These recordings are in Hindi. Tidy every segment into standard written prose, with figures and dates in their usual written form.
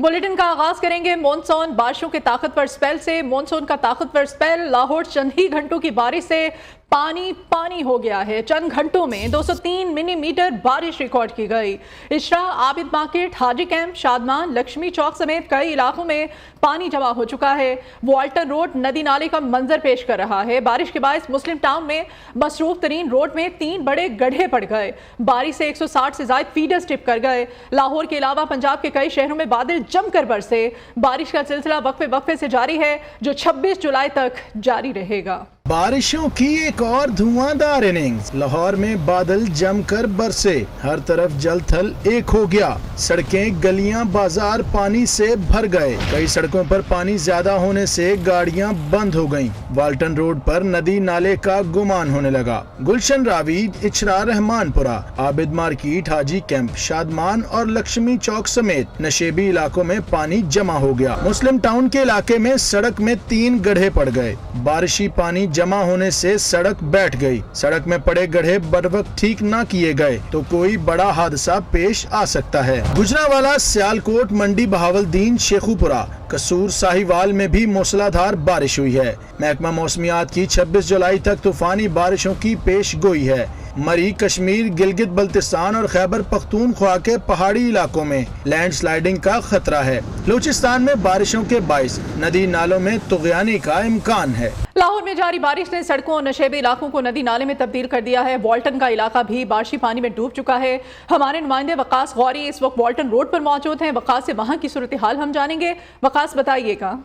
बुलेटिन का आगाज करेंगे मॉनसून बारिशों के ताकतवर स्पेल से। मॉनसून का ताकतवर स्पेल लाहौर चंद ही घंटों की बारिश से पानी पानी हो गया है। चंद घंटों में 203 मिलीमीटर बारिश रिकॉर्ड की गई। इशरा, आबिद मार्केट, हाजी कैंप, शादमान, लक्ष्मी चौक समेत कई इलाकों में पानी जमा हो चुका है। वाल्टन रोड नदी नाले का मंजर पेश कर रहा है। बारिश के बायस मुस्लिम टाउन में मसरूफ तरीन रोड में 3 बड़े गड्ढे पड़ गए। बारिश से 160 से ज्यादा फीडर्स टिप कर गए। लाहौर के अलावा पंजाब के कई शहरों में बादल जमकर बरसे। बारिश का सिलसिला वक्फे वक्फे से जारी है, जो 26 जुलाई तक जारी रहेगा। बारिशों की एक और धुआंधार इनिंग्स। लाहौर में बादल जमकर बरसे, हर तरफ जल थल एक हो गया। सड़कें, गलियां, बाजार पानी से भर गए। कई सड़कों पर पानी ज्यादा होने से गाड़ियां बंद हो गईं। वाल्टन रोड पर नदी नाले का गुमान होने लगा। गुलशन रावी, इचरा, रहमानपुरा, आबिद मार्केट, हाजी कैंप, शादमान और लक्ष्मी चौक समेत नशेबी इलाकों में पानी जमा हो गया। मुस्लिम टाउन के इलाके में सड़क में 3 गड्ढे पड़ गए। बारिशी पानी जमा होने से सड़क बैठ गई। सड़क में पड़े गड्ढे बरवक्त ठीक न किए गए तो कोई बड़ा हादसा पेश आ सकता है। गुजरांवाला, सियालकोट, मंडी, बहावलदीन, शेखुपुरा, कसूर, साहिवाल में भी मूसलाधार बारिश हुई है। महकमा मौसमियात की 26 जुलाई तक तूफानी बारिशों की पेश गोई है। मरी, कश्मीर, गिलगित बल्तिस्तान और खैबर पख्तूनख्वा के पहाड़ी इलाकों में लैंडस्लाइडिंग का खतरा है। बलूचिस्तान में बारिशों के बायस नदी नालों में तुग़यानी का इम्कान है। लाहौर में जारी बारिश ने सड़कों और नशेबी इलाकों को नदी नाले में तब्दील कर दिया है। वाल्टन का इलाका भी बारिशी पानी में डूब चुका है। हमारे नुमाइंदे वकास गौरी इस वक्त वाल्टन रोड पर मौजूद हैं। वकास से वहां की सूरत हाल हम जानेंगे। वकास, बताइएगा।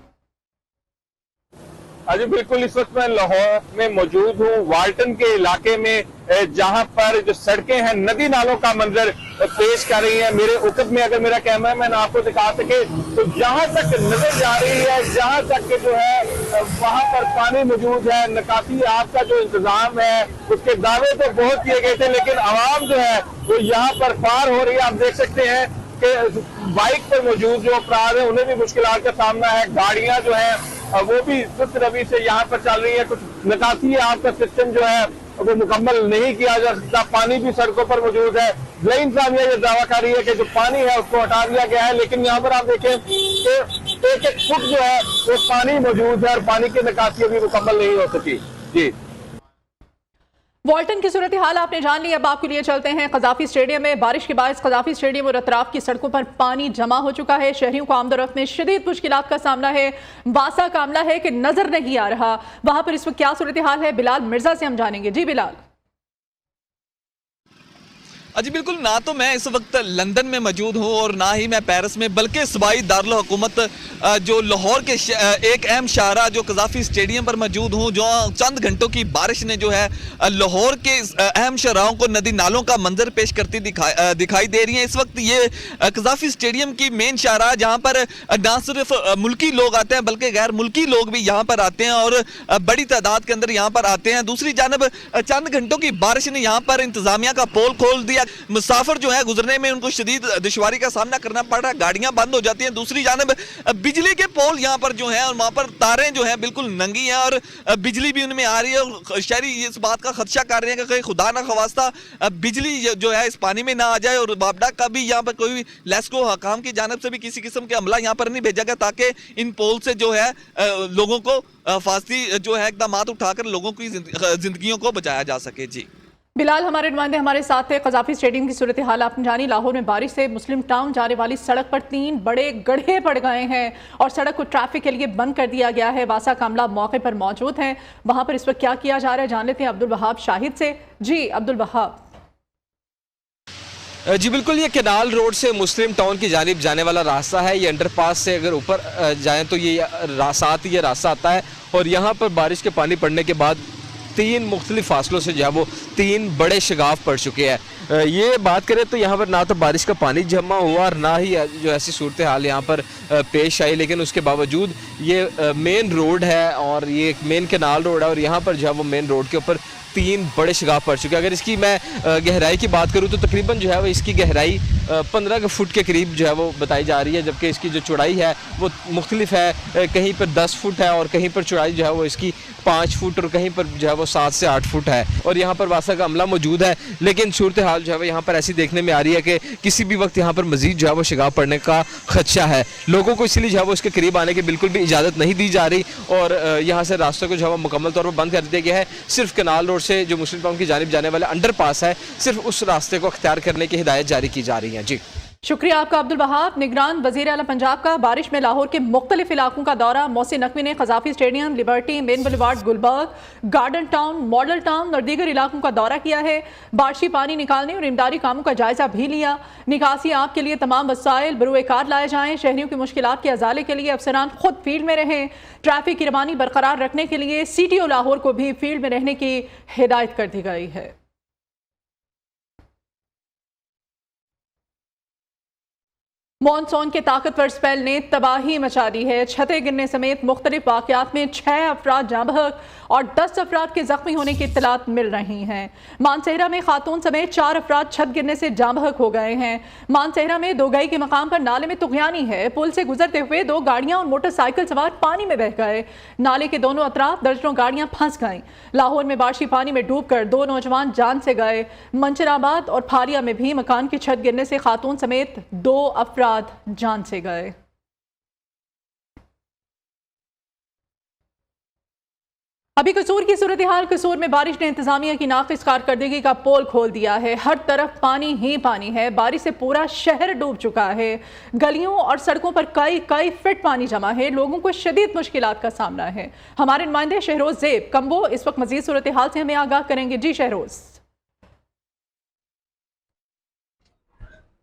जी बिल्कुल, इस वक्त मैं लाहौर में मौजूद हूँ, वाल्टन के इलाके में, जहां पर जो सड़कें हैं नदी नालों का मंजर पेश कर रही है। मेरे उकत में अगर मेरा कैमरा मैन आपको दिखा सके तो जहां तक नजर जा रही है, जहां तक जो है वहां पर पानी मौजूद है। निकासी आपका जो इंतजाम है उसके दावे तो बहुत किए गए थे, लेकिन आवाम जो है वो यहाँ पर पार हो रही है। आप देख सकते हैं कि बाइक पर मौजूद जो अफराद है उन्हें भी मुश्किलात का सामना है। गाड़ियां जो है वो भी सुस्त रवि से यहाँ पर चल रही है। कुछ निकासी आपका सिस्टम जो है वो मुकम्मल नहीं किया जा सकता। पानी भी सड़कों पर मौजूद है। ज़िला इंतज़ामिया ये दावा कर रही है कि जो पानी है उसको हटा दिया गया है, लेकिन यहाँ पर आप देखें कि एक फुट जो है वो पानी मौजूद है और पानी की निकासी अभी मुकम्मल नहीं हो सकी। जी, वाल्टन की सूरत हाल आपने जान ली। अब आपके लिए चलते हैं कजाफी स्टेडियम में। बारिश के बाद कजाफी स्टेडियम और अतराफ की सड़कों पर पानी जमा हो चुका है। शहरियों को आमदोरफ्त में शदीद मुश्किलात का सामना है। वासा का मामला है कि नजर नहीं आ रहा। वहां पर इस वक्त क्या सूरत हाल है, बिलाल मिर्जा से हम जानेंगे। जी बिलाल। जी बिल्कुल, ना तो मैं इस वक्त लंदन में मौजूद हूँ और ना ही मैं पेरिस में, बल्कि सूबाई दारुल हुकूमत जो लाहौर के एक अहम शाहरा जो कजाफी स्टेडियम पर मौजूद हूँ, जो चंद घंटों की बारिश ने जो है लाहौर के अहम शाहराओं को नदी नालों का मंजर पेश करती दिखाई दे रही है। इस वक्त ये कजाफी स्टेडियम की मेन शाहरा, जहाँ पर ना सिर्फ मुल्की लोग आते हैं बल्कि गैर मुल्की लोग भी यहाँ पर आते हैं और बड़ी तादाद के अंदर यहाँ पर आते हैं। दूसरी जानब चंद घंटों की बारिश ने यहाँ पर इंतजामिया का पोल खोल दिया। मुसाफिर जो है गुजरने में उनको शदीद दुश्वारी का सामना करना पड़ रहा है, गाड़ियां बंद हो जाती हैं। दूसरी जानब बिजली के पोल यहाँ पर जो है और वहाँ पर तारें जो है बिल्कुल नंगी हैं और बिजली भी उनमें आ रही है। और शहरी इस बात का खदशा कर रहे हैं कि कहीं खुदा ना खवास्ता बिजली जो है इस पानी में ना आ जाए और बाबडा का भी यहाँ पर कोई लेस्को हकाम की जानब से भी किसी किस्म के अमला यहाँ पर नहीं भेजा गया ताकि इन पोल से जो है लोगों को फासली जो है इकदाम उठाकर लोगों की जिंदगियों को बचाया जा सके। जी बिलाल, हमारे नुमाइंदे हमारे साथ थे। कजाफी स्टेडियम की सूरत हाल आपने जानी। लाहौर में बारिश से मुस्लिम टाउन जाने वाली सड़क पर 3 बड़े गड्ढे पड़ गए हैं और सड़क को ट्रैफिक के लिए बंद कर दिया गया है। वासा कामला मौके पर मौजूद हैं। वहां पर इस वक्त क्या किया जा रहा है जान लेते हैं अब्दुल वहाब शाहिद से। जी अब्दुल वहाब। जी बिल्कुल, ये केनाल रोड से मुस्लिम टाउन की जानिब जाने वाला रास्ता है। ये अंडरपास से अगर ऊपर जाएँ तो ये साथ ये रास्ता आता है और यहाँ पर बारिश के पानी पड़ने के बाद 3 मुख्तलिफ फासलों से जो है वो 3 बड़े शगाफ पड़ चुके हैं। ये बात करें तो यहाँ पर ना तो बारिश का पानी जमा हुआ और ना ही जो ऐसी सूरत हाल यहाँ पर पेश आई, लेकिन उसके बावजूद ये मेन रोड है और ये एक मेन केनाल रोड है और यहाँ पर जो है वो मेन रोड के ऊपर 3 बड़े शगाफ पड़ चुके हैं। अगर इसकी मैं गहराई की बात करूँ तो तकरीबन जो है वो इसकी गहराई 15 फुट के करीब जो है वो बताई जा रही है, जबकि इसकी जो चौड़ाई है वो मुख्तलिफ है। कहीं पर 10 फुट है और कहीं पर चौड़ाई जो है वो इसकी 5 फुट और कहीं पर जो है वो 7 से 8 फुट है। और यहाँ पर वासा खासा का अमला मौजूद है, लेकिन सूरत हाल जो है वो यहाँ पर ऐसी देखने में आ रही है कि किसी भी वक्त यहाँ पर मजीद जो है वो शिगाफ पड़ने का खदशा है। लोगों को इसलिए जो है वो उसके करीब आने की बिल्कुल भी इजाज़त नहीं दी जा रही और यहाँ से रास्ते को जो है वो मुकम्मल तौर पर बंद कर दिया गया है। सिर्फ कनाल रोड से जो मुस्लिम टाउन की जानिब जाने वाले अंडरपास है, सिर्फ उस रास्ते को अख्तियार करने की हिदायत जारी की जा रही है। जी शुक्रिया आपका अब्दुल वहाब। निगरान वज़ीर आला पंजाब का बारिश में लाहौर के मुख्तलिफ इलाकों का दौरा। मोहसिन नकवी ने Gaddafi stadium, Liberty, Main Boulevard, Gulberg, Garden Town, Model Town और दीगर इलाकों का दौरा किया है। बारिशी पानी निकालने और इमदादी कामों का जायजा भी लिया। निकासी आप के लिए तमाम वसाइल बरूए कार लाए जाएं। शहरियों की मुश्किलात के अजाले के लिए अफसरान खुद फील्ड में रहें। ट्रैफिक की रवानी बरकरार रखने के लिए CTO लाहौर को भी फील्ड में रहने की हिदायत कर दी गई है। मॉनसून के ताकतवर स्पेल ने तबाही मचा दी है। छतें गिरने समेत मुख्तलिफ वाक़यात में 6 अफराद जाँ बहक और 10 अफराद के जख्मी होने की इत्तलात मिल रही हैं। मानसेहरा में खातून समेत 4 अफराद छत गिरने से जाँ बहक हो गए हैं। मानसेहरा में दोगई के मकाम पर नाले में तुगयानी है। पुल से गुजरते हुए 2 गाड़ियां और मोटरसाइकिल सवार पानी में बह गए। नाले के दोनों अतराफ दर्जनों गाड़ियां फंस गईं। लाहौर में बारिशी पानी में डूबकर 2 नौजवान जान से गए। मंचराबाद और फारिया में भी मकान की छत गिरने से खातून समेत 2 अफराद जान से गए। अभी कसूर की सूरत हाल। कसूर में बारिश ने इंतजामिया की नाकिस कारकर्दगी का पोल खोल दिया है। हर तरफ पानी ही पानी है। बारिश से पूरा शहर डूब चुका है। गलियों और सड़कों पर कई फीट पानी जमा है। लोगों को शदीद मुश्किलात का सामना है। हमारे नुमाइंदे शहरोज ज़ेब कम्बो इस वक्त मजीद सूरत हाल से हमें आगाह करेंगे। जी शहरोज।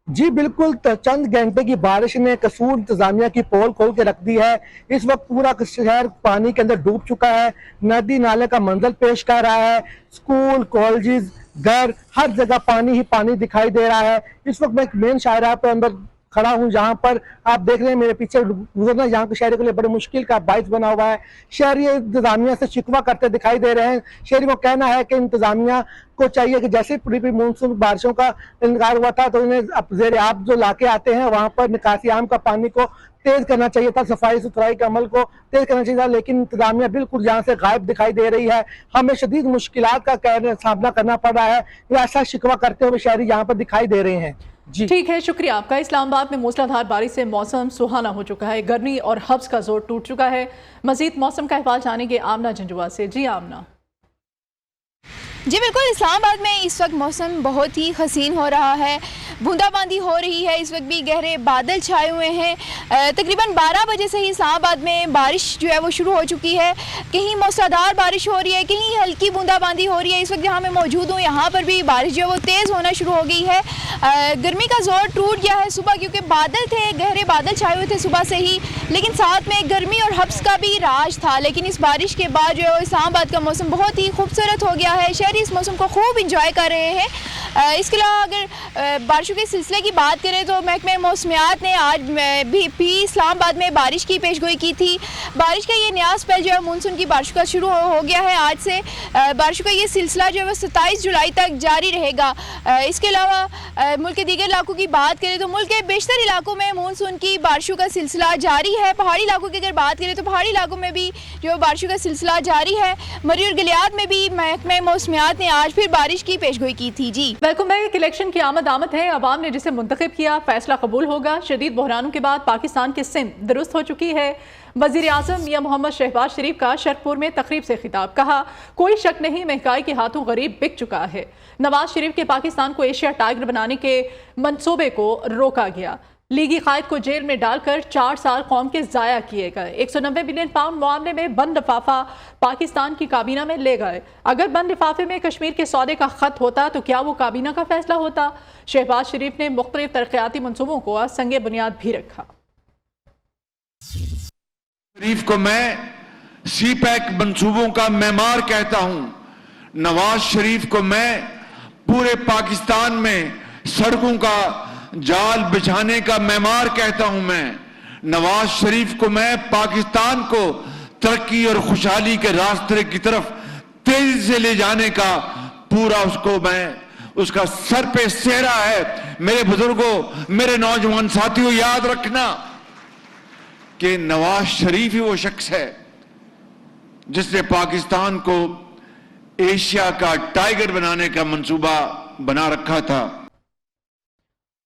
जी बिल्कुल, चंद घंटे की बारिश ने कसूर इंतजामिया की पोल खोल के रख दी है। इस वक्त पूरा शहर पानी के अंदर डूब चुका है। नदी नाले का मंजर पेश कर रहा है। स्कूल, कॉलेजेस, घर, हर जगह पानी ही पानी दिखाई दे रहा है। इस वक्त मैं मेन शाहराह पे अंदर खड़ा हूँ, जहाँ पर आप देख रहे हैं मेरे पीछे गुजरना यहाँ के शहरी के लिए बड़ी मुश्किल का बाइस बना हुआ है। शहरी इंतजामिया से शिकवा करते दिखाई दे रहे हैं। शहरी को कहना है कि इंतजामिया को चाहिए कि जैसे प्री मानसून बारिशों का इनकार हुआ था तो उन्हें ज़ेर आब जो इलाके आते हैं वहाँ पर निकासी आम का पानी को तेज करना चाहिए था, सफाई सुथराई के अमल को तेज करना चाहिए था, लेकिन इंतजामिया बिल्कुल यहाँ से गायब दिखाई दे रही है। हमें शदीद मुश्किलात का सामना करना पड़ रहा है। ऐसा शिकवा करते हुए शहरी यहाँ पर दिखाई दे रहे हैं। जी ठीक है, शुक्रिया आपका। इस्लामाबाद में मूसलाधार बारिश से मौसम सुहाना हो चुका है। गर्मी और हब्स का जोर टूट चुका है। मजीद मौसम का अहवाल जानेंगे आमना झंझुआ से। जी आमना। जी बिल्कुल, इस्लामाबाद में इस वक्त मौसम बहुत ही हसीन हो रहा है। बूंदाबांदी हो रही है। इस वक्त भी गहरे बादल छाए हुए हैं। तकरीबन 12 बजे से ही इस्लामाबाद में बारिश जो है वो शुरू हो चुकी है। कहीं मूसलाधार बारिश हो रही है, कहीं हल्की बूंदाबांदी हो रही है। इस वक्त जहाँ मैं मौजूद हूँ यहाँ पर भी बारिश जो है वो तेज़ होना शुरू हो गई है। गर्मी का जोर टूट गया है सुबह, क्योंकि बादल थे, गहरे बादल छाए हुए थे सुबह से ही, लेकिन साथ में गर्मी और हब्स का भी राज था। लेकिन इस बारिश के बाद जो है इस्लामाबाद का मौसम बहुत ही खूबसूरत हो गया है। शहरी इस मौसम को खूब इंजॉय कर रहे हैं। इसके अलावा अगर बारिशों के सिलसिले की बात करें तो महकमे मौसमियात ने आज भी इस्लामाबाद में बारिश की पेशगोई की थी। बारिश का ये नया स्पेल जो है मानसून की बारिश का शुरू हो गया है। आज से बारिशों का ये सिलसिला जो है वो 27 जुलाई तक जारी रहेगा। इसके अलावा मुल्क के दीगर इलाकों की बात करें तो मुल्क के बेशतर इलाकों में मानसून की बारिशों का सिलसिला जारी है। पहाड़ी इलाकों की अगर बात करें तो पहाड़ी इलाकों में भी जो बारिशों का सिलसिला जारी है। मरी और गलियात में भी महकमे मौसमियात ने आज फिर बारिश की पेशगोई की थी। जी वेलकम बैक। इलेक्शन की आमद है। अवाम ने जिसे मुंतखब किया फैसला कबूल होगा। शदीद बहरानों के बाद पाकिस्तान की सिंध दुरुस्त हो चुकी है। वज़ीर आज़म मियां मोहम्मद शहबाज शरीफ का शरफपुर में तकरीब से खिताब। कहा, कोई शक नहीं महंगाई के हाथों गरीब बिक चुका है। नवाज शरीफ के पाकिस्तान को एशिया टाइगर बनाने के मंसूबे को रोका गया। लीगी कायद को जेल में डालकर 4 साल कौम के ज़ाया किए गए। 190 बिलियन पाउंड मामले में बंद लिफाफा पाकिस्तान की काबीना में ले गए। अगर बंद लिफाफे में कश्मीर के सौदे का खत होता तो क्या वो काबीना का फैसला होता? शहबाज शरीफ ने मुख्तलिफ तरक्याती मनसूबों को संगे बुनियाद भी रखा। शरीफ को मैं CPEC मंसूबों का मेमार कहता हूं। नवाज शरीफ को मैं पूरे पाकिस्तान में सड़कों का जाल बिछाने का मेमार कहता हूं। मैं नवाज शरीफ को मैं पाकिस्तान को तरक्की और खुशहाली के रास्ते की तरफ तेजी से ले जाने का पूरा उसको मैं उसका सर पे सेहरा है। मेरे बुजुर्गों, मेरे नौजवान साथियों, याद रखना कि नवाज शरीफ ही वो शख्स है जिसने पाकिस्तान को एशिया का टाइगर बनाने का मंसूबा बना रखा था।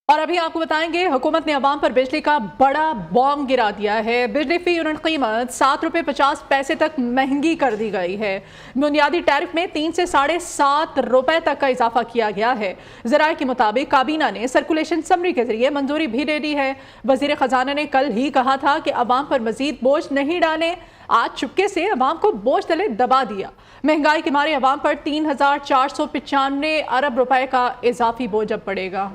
और अभी आपको बताएंगे, हुकूमत ने अवाम पर बिजली का बड़ा बॉम्ब गिरा दिया है। बिजली फी यूनिट कीमत 7 रुपये 50 पैसे तक महंगी कर दी गई है। बुनियादी टैरिफ में 3 से 7.5 रुपए तक का इजाफा किया गया है। ज़राए के मुताबिक काबीना ने सर्कुलेशन समरी के जरिए मंजूरी भी दे दी है। वजीर खजाना ने कल ही कहा था कि अवाम पर मजीद बोझ नहीं डालें। आज चुपके से अवाम को बोझ तले दबा दिया। महंगाई के मारे अवाम पर 3,495 अरब रुपए का इजाफी बोझ अब पड़ेगा।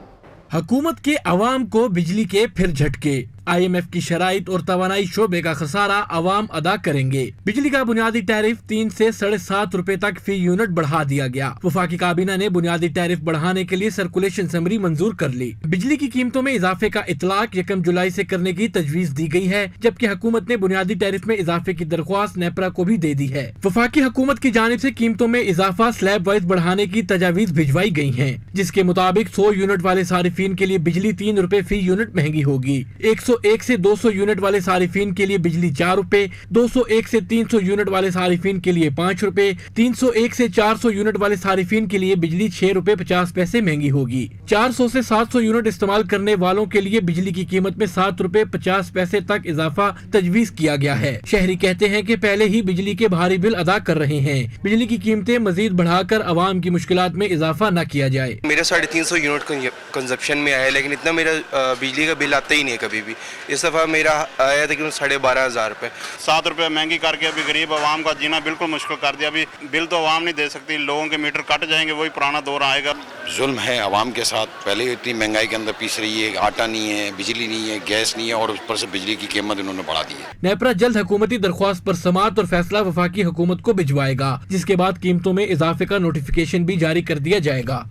हुकूमत के अवाम को बिजली के फिर झटके। IMF की शराइत और तवानाई शोबे का खसारा अवाम अदा करेंगे। बिजली का बुनियादी टैरिफ 3 से 7.5 रुपए तक फी यूनिट बढ़ा दिया गया। वफाकी काबीना ने बुनियादी टैरिफ बढ़ाने के लिए सर्कुलेशन समरी मंजूर कर ली। बिजली की कीमतों में इजाफे का इतलाक 1 जुलाई से करने की तजवीज दी गई है, जबकि हुकूमत ने बुनियादी टैरिफ में इजाफे की दरख्वास्त नेपरा को भी दे दी है। वफाकी हुकूमत की जानिब से कीमतों में इजाफा स्लैब वाइज बढ़ाने की तजावीज भिजवाई गई है, जिसके मुताबिक 100 यूनिट वाले सारिफीन के लिए बिजली 3 रुपए फी यूनिट महंगी होगी। 101 से 200 यूनिट वाले सारिफीन के लिए बिजली 4 रुपए, 201 से 300 यूनिट वाले सारिफीन के लिए 5 रुपए, 301 से 400 यूनिट वाले सारिफीन के लिए बिजली 6 रुपए 50 पैसे महंगी होगी। 400 से 700 यूनिट इस्तेमाल करने वालों के लिए बिजली की कीमत में 7 रुपए 50 पैसे तक इजाफा तजवीज किया गया है। शहरी कहते हैं कि पहले ही बिजली के भारी बिल अदा कर रहे हैं। बिजली की कीमतें मजीद बढ़ाकर अवाम की मुश्किलात में इजाफा न किया जाए। मेरा 350 यूनिट कंजप्शन में आया, लेकिन इतना मेरा बिजली का बिल आता ही नहीं है कभी भी। इस दफ़ा मेरा आया तकरीबन 12,500 रुपये। 7 रुपये महंगी करके अभी गरीब आवाम का जीना बिल्कुल मुश्किल कर दिया। अभी बिल तो आवाम नहीं दे सकती, लोगों के मीटर कट जाएंगे, वही पुराना दौर आएगा। जुल्म है आवाम के साथ। पहले इतनी महंगाई के अंदर पीस रही है, आटा नहीं है, बिजली नहीं है, गैस नहीं है, और ऊपर से बिजली की कीमत इन्होंने बढ़ा दी है। नेपरा जल्द हुकूमती दरख्वास्त पर समाअत और फैसला वफाकी हुकूमत को भिजवाएगा, जिसके बाद कीमतों में इजाफे का नोटिफिकेशन भी जारी कर दिया जाएगा।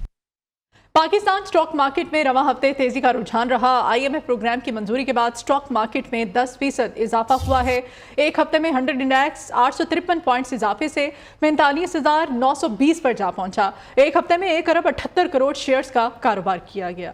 पाकिस्तान स्टॉक मार्केट में रवा हफ्ते तेजी का रुझान रहा। IMF प्रोग्राम की मंजूरी के बाद स्टॉक मार्केट में 10% इजाफा हुआ है। एक हफ्ते में 100 इंडेक्स 853 पॉइंट्स इजाफे से 45,920 पर जा पहुंचा। एक हफ्ते में 1 अरब 78 करोड़ शेयर्स का कारोबार किया गया।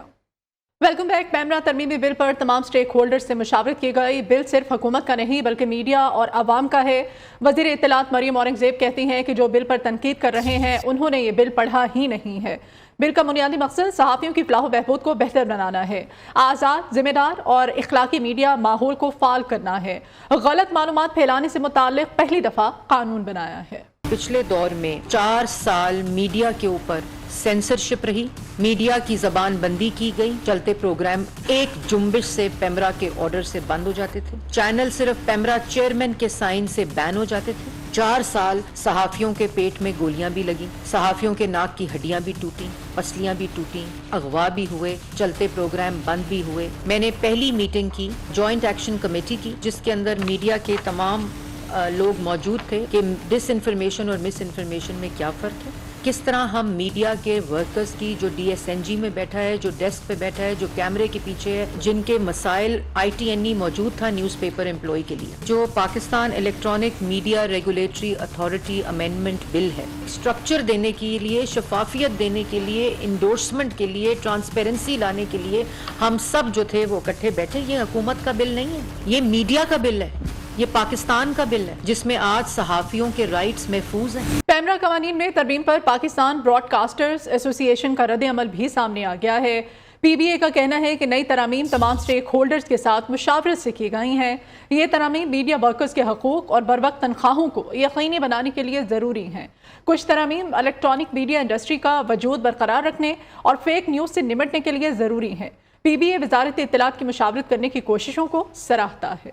Welcome back. पैमरा तरमीमी बिल पर तमाम स्टेक होल्डर्स से मुशावरत की गई। बिल सिर्फ हुकूमत का नहीं बल्कि मीडिया और आवाम का है। वज़ीर इत्तलात मरियम औरंगज़ेब कहती हैं कि जो बिल पर तनकीद कर रहे हैं उन्होंने ये बिल पढ़ा ही नहीं है। बिल का बुनियादी मकसद सहाफ़ियों की फलाह बहबूद को बेहतर बनाना है। आज़ाद, जिम्मेदार और इखलाकी मीडिया माहौल को फाल करना है। गलत मालूमात फैलाने से मुताल्लिक़ पहली दफ़ा कानून बनाया है। पिछले दौर में 4 साल मीडिया के ऊपर सेंसरशिप रही, मीडिया की जबान बंदी की गई। चलते प्रोग्राम एक जुम्बिश से पेमरा के ऑर्डर से बंद हो जाते थे। चैनल सिर्फ पेमरा चेयरमैन के साइन से बैन हो जाते थे। 4 साल सहाफियों के पेट में गोलियां भी लगी, सहाफियों के नाक की हड्डियां भी टूटी, पसलियां भी टूटी, अगवा भी हुए, चलते प्रोग्राम बंद भी हुए। मैंने पहली मीटिंग की जॉइंट एक्शन कमेटी की, जिसके अंदर मीडिया के तमाम लोग मौजूद थे कि डिस इन्फॉर्मेशन और मिस इन्फॉर्मेशन में क्या फ़र्क है, किस तरह हम मीडिया के वर्कर्स की, जो DSNG में बैठा है, जो डेस्क पे बैठा है, जो कैमरे के पीछे है, जिनके मसाइल ITNE मौजूद था न्यूज़पेपर एम्प्लॉय के लिए, जो Pakistan electronic media regulatory authority amendment bill है, स्ट्रक्चर देने के लिए, शफाफियत देने के लिए, इंडोर्समेंट के लिए, ट्रांसपेरेंसी लाने के लिए हम सब जो थे वो इकट्ठे बैठे। ये हुकूमत का बिल नहीं है, ये मीडिया का बिल है, ये पाकिस्तान का बिल है, जिसमें आज सहाफियों के राइट्स महफूज हैं। पैमरा कवानीन में तरमीम पर पाकिस्तान ब्रॉडकास्टर्स एसोसिएशन का रद्द अमल भी सामने आ गया है। PBA का कहना है कि नई तरामीम तमाम स्टेक होल्डर्स के साथ मुशावरत से की गई हैं। ये तरामीम मीडिया वर्कर्स के हकूक़ और बरवक्त तनख्वाहों को यकीनी बनाने के लिए ज़रूरी हैं। कुछ तरामीम इलेक्ट्रॉनिक मीडिया इंडस्ट्री का वजूद बरकरार रखने और फेक न्यूज़ से निमटने के लिए ज़रूरी हैं। PBA वजारत इत्तलात की मुशावरत करने की कोशिशों को सराहता है।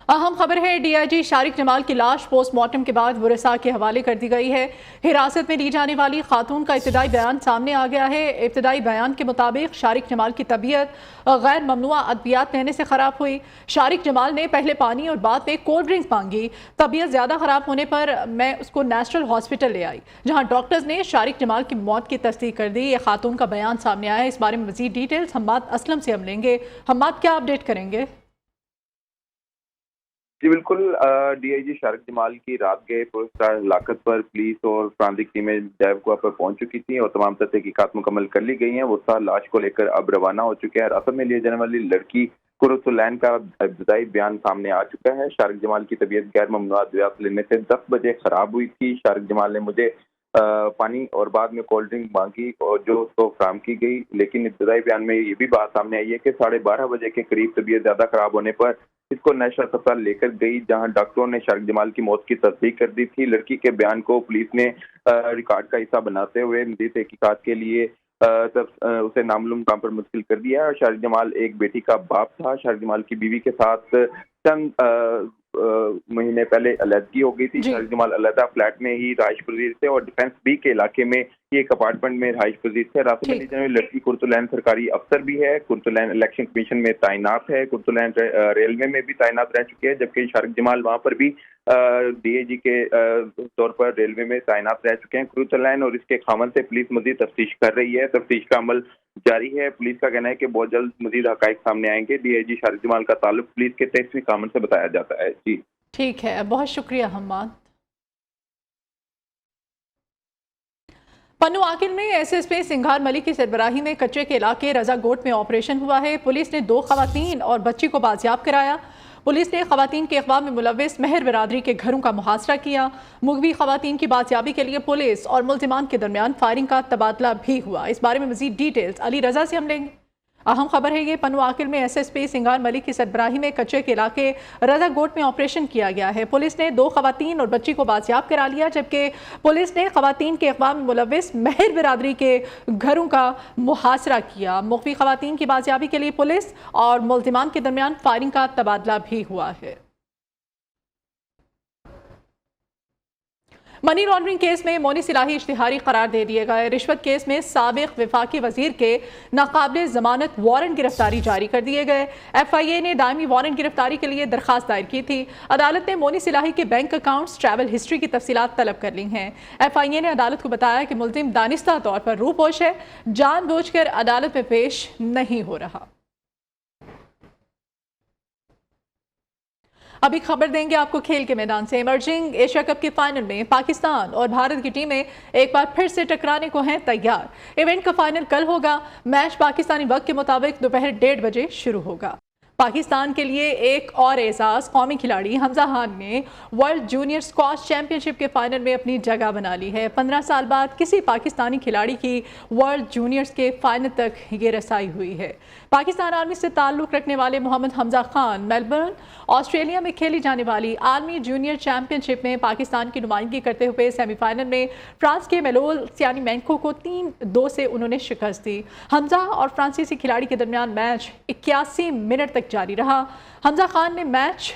अहम खबर है, DIG शारिक जमाल की लाश पोस्टमार्टम के बाद वरसा के हवाले कर दी गई है। हिरासत में ली जाने वाली खातून का इब्तदाई बयान सामने आ गया है। इब्तदाई बयान के मुताबिक शारिक जमाल की तबीयत गैर ममनुआ अद्वियात लेने से ख़राब हुई। शारिक जमाल ने पहले पानी और बाद में कोल्ड ड्रिंक मांगी। तबीयत ज़्यादा ख़राब होने पर मैं उसको नेशनल हॉस्पिटल ले आई, जहाँ डॉक्टर्स ने शारिक जमाल की मौत की तस्दीक कर दी। ये खातून का बयान सामने आया है। इस बारे में मज़ीद डिटेल्स हम्माद असलम से हम लेंगे। हम्माद, क्या अपडेट करेंगे? जी बिल्कुल, DIG शारिक जमाल की रात गए पुलिस हलाकत पर पुलिस और फ्रांसिक टीमें जैवगुआ पर पहुंच चुकी थी और तमाम तहकीकात मुकम्मल कर ली गई हैं। वो लाश को लेकर अब रवाना हो चुके हैं। हिरासत में लिए जाने वाली लड़की कुर्तुलैन का इब्तदाई बयान सामने आ चुका है। शारिक जमाल की तबीयत गैर ममनुआ अद्वियात लेने से 10 बजे खराब हुई थी। शारिक जमाल ने मुझे पानी और बाद में कोल्ड ड्रिंक मांगी और जो उसको फराहम की गई, लेकिन इब्तदाई बयान में ये भी बात सामने आई है कि 12:30 बजे के करीब तबीयत ज्यादा खराब होने पर इसको नेशनल अस्पताल लेकर गई, जहां डॉक्टरों ने शारिक जमाल की मौत की तस्दीक कर दी थी। लड़की के बयान को पुलिस ने रिकॉर्ड का हिस्सा बनाते हुए मज़ीद तहकीकात के लिए तब उसे नामालूम काम पर मुंतकिल कर दिया। और शारिक जमाल एक बेटी का बाप था। शारिक जमाल की बीवी के साथ चंद महीने पहले अलहदगी हो गई थी। शारिक जमाल अलहदा फ्लैट में ही रहाइश पजीर थे और डिफेंस बी के इलाके में ही एक अपार्टमेंट में रहाइश पजीर थे। रास्ते में लड़की कुर्तुलैन सरकारी अफसर भी है, कुर्तुलैन इलेक्शन कमीशन में तैनात है, कुर्तुलैन रेलवे में भी तैनात रह चुकी है, जबकि शारिक जमाल वहाँ पर भी DIG के तौर पर रेलवे में तैनात रह चुके हैं। कुर्तुलैन और इसके खामन से पुलिस मजीद तफ्तीश कर रही है। तफ्तीश का अमल जारी है। पुलिस का कहना है कि बहुत जल्द मजीद हकाइक सामने आएंगे। DIG शारिक जमाल का ताल्लुक पुलिस के 23वीं कामन से बताया जाता है। जी ठीक है, बहुत शुक्रिया हम्माद। पन्नू आकिल में SSP सिंघार मलिक की सरबराही में कच्चे के इलाके रजागोट में ऑपरेशन हुआ है। पुलिस ने 2 खवातीन और बच्ची को बाजियाब कराया। पुलिस ने खवातीन के अगवा में मुलविस मेहर बिरादरी के घरों का मुहासरा किया। मुगवी खवातीन की बाजियाबी के लिए पुलिस और मुल्जिमान के दरमियान फायरिंग का तबादला भी हुआ। इस बारे में मजीद डिटेल्स अली रजा से हम लेंगे। अहम खबर है ये, पन्नू आकिल में SSP सिंघार मलिक की सरबराही में कच्चे के इलाके रजागोट में ऑपरेशन किया गया है। पुलिस ने 2 खवातीन और बच्ची को बाजियाब करा लिया, जबकि पुलिस ने खवातीन के अगवा में मुलविस मेहर बिरादरी के घरों का मुहासरा किया। मुख्तलिफ खवातीन की बाजियाबी के लिए पुलिस और मुल्जिमान के दरमियान फायरिंग का तबादला भी हुआ है। मनी लॉन्ड्रिंग केस में मौनी सिलाही इश्तिहारी करार दे दिए गए। रिश्वत केस में साबिक विफाकी वजीर के नाकाबिले जमानत वारंट गिरफ्तारी जारी कर दिए गए। FIA ने दायमी वारंट गिरफ्तारी के लिए दरखास्त दायर की थी। अदालत ने मौनी सिलाही के बैंक अकाउंट्स, ट्रैवल हिस्ट्री की तफसीलात तलब कर ली हैं। FIA ने अदालत को बताया कि मुल्जिम दानिस्ता तौर पर रूपोश है, जानबूझकर अदालत में पेश नहीं हो रहा। अभी खबर देंगे आपको खेल के मैदान से। इमर्जिंग एशिया कप के फाइनल में पाकिस्तान और भारत की टीमें एक बार फिर से टकराने को हैं तैयार। इवेंट का फाइनल कल होगा। मैच पाकिस्तानी वक्त के मुताबिक दोपहर 1:30 बजे शुरू होगा। पाकिस्तान के लिए एक और एजाज कौमी खिलाड़ी हमजा खान ने वर्ल्ड जूनियर स्क्वॉश चैंपियनशिप के फाइनल में अपनी जगह बना ली है। 15 साल बाद किसी पाकिस्तानी खिलाड़ी की वर्ल्ड जूनियर्स के फाइनल तक ये रसाई हुई है। पाकिस्तान आर्मी से ताल्लुक़ रखने वाले मोहम्मद हमजा खान मेलबर्न, ऑस्ट्रेलिया में खेली जाने वाली आर्मी जूनियर चैंपियनशिप में पाकिस्तान की नुमाइंदगी करते हुए सेमीफाइनल में फ्रांस के मेलोल सियानीमेंको को 3-2 से उन्होंने शिकस्त दी। हमजा और फ्रांसीसी खिलाड़ी के दरमियान मैच 81 मिनट तक जारी रहा। हमजा खान ने मैच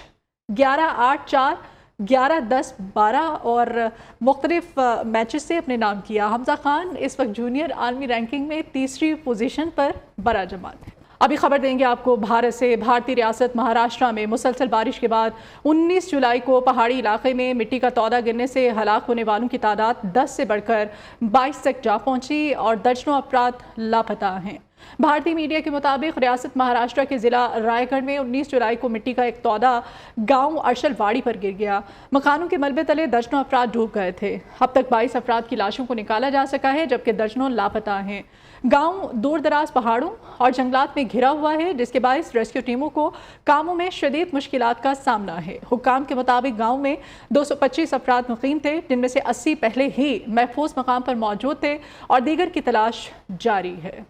11-8-4, 11-10-12 और मुख्तलिफ मैचेस से अपने नाम किया। हमजा खान इस वक्त जूनियर आर्मी रैंकिंग में 3री पोजीशन पर बराजमान है। अभी खबर देंगे आपको भारत से। भारतीय रियासत महाराष्ट्र में मुसलसल बारिश के बाद 19 जुलाई को पहाड़ी इलाके में मिट्टी का तौदा गिरने से हलाक होने वालों की तादाद 10 से बढ़कर 22 तक जा पहुंची और दर्जनों अफराद लापता हैं। भारतीय मीडिया के मुताबिक रियासत महाराष्ट्र के जिला रायगढ़ में 19 जुलाई को मिट्टी का एक तौदा गांव अरशलवाड़ी पर गिर गया। मकानों के मलबे तले दर्जनों अफराद डूब गए थे। अब तक 22 अफराद की लाशों को निकाला जा सका है, जबकि दर्जनों लापता हैं। गांव दूर दराज पहाड़ों और जंगलात में घिरा हुआ है, जिसके बायस रेस्क्यू टीमों को कामों में शदीद मुश्किलात का सामना है। हुक्काम के मुताबिक गांव में 225 अफराद मुकीम थे, जिनमें से 80 पहले ही महफूज मकाम पर मौजूद थे और दीगर की तलाश जारी है।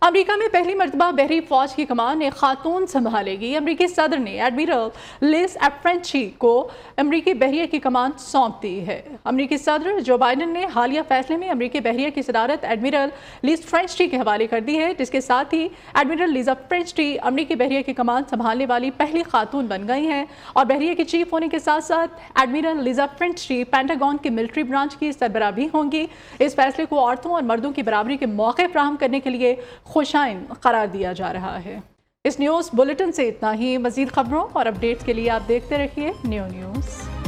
अमेरिका में पहली मरतबा बहरी फौज की कमान एक खातून संभालेगी। अमेरिकी सदर ने एडमिरल लिज एफ्रेंची को अमेरिकी बहरिया की कमान सौंप दी है। अमेरिकी सदर जो बाइडन ने हालिया फैसले में अमेरिकी बहरिया की सदारत एडमिरल लिज फ्रेंची के हवाले कर दी है, जिसके साथ ही एडमिरल लिजा फ्रेंची अमेरिकी बहरिया की कमान संभालने वाली पहली खातून बन गई हैं और बहरिया की चीफ होने के साथ साथ एडमिरल लिजा फ्रेंची पेंटागन की मिलिट्री ब्रांच की सरबराह भी होंगी। इस फैसले को औरतों और मर्दों की बराबरी के मौके फराहम करने के लिए खुशाइन करार दिया जा रहा है। इस न्यूज़ बुलेटिन से इतना ही। मज़ीद खबरों और अपडेट्स के लिए आप देखते रहिए न्यू न्यूज़।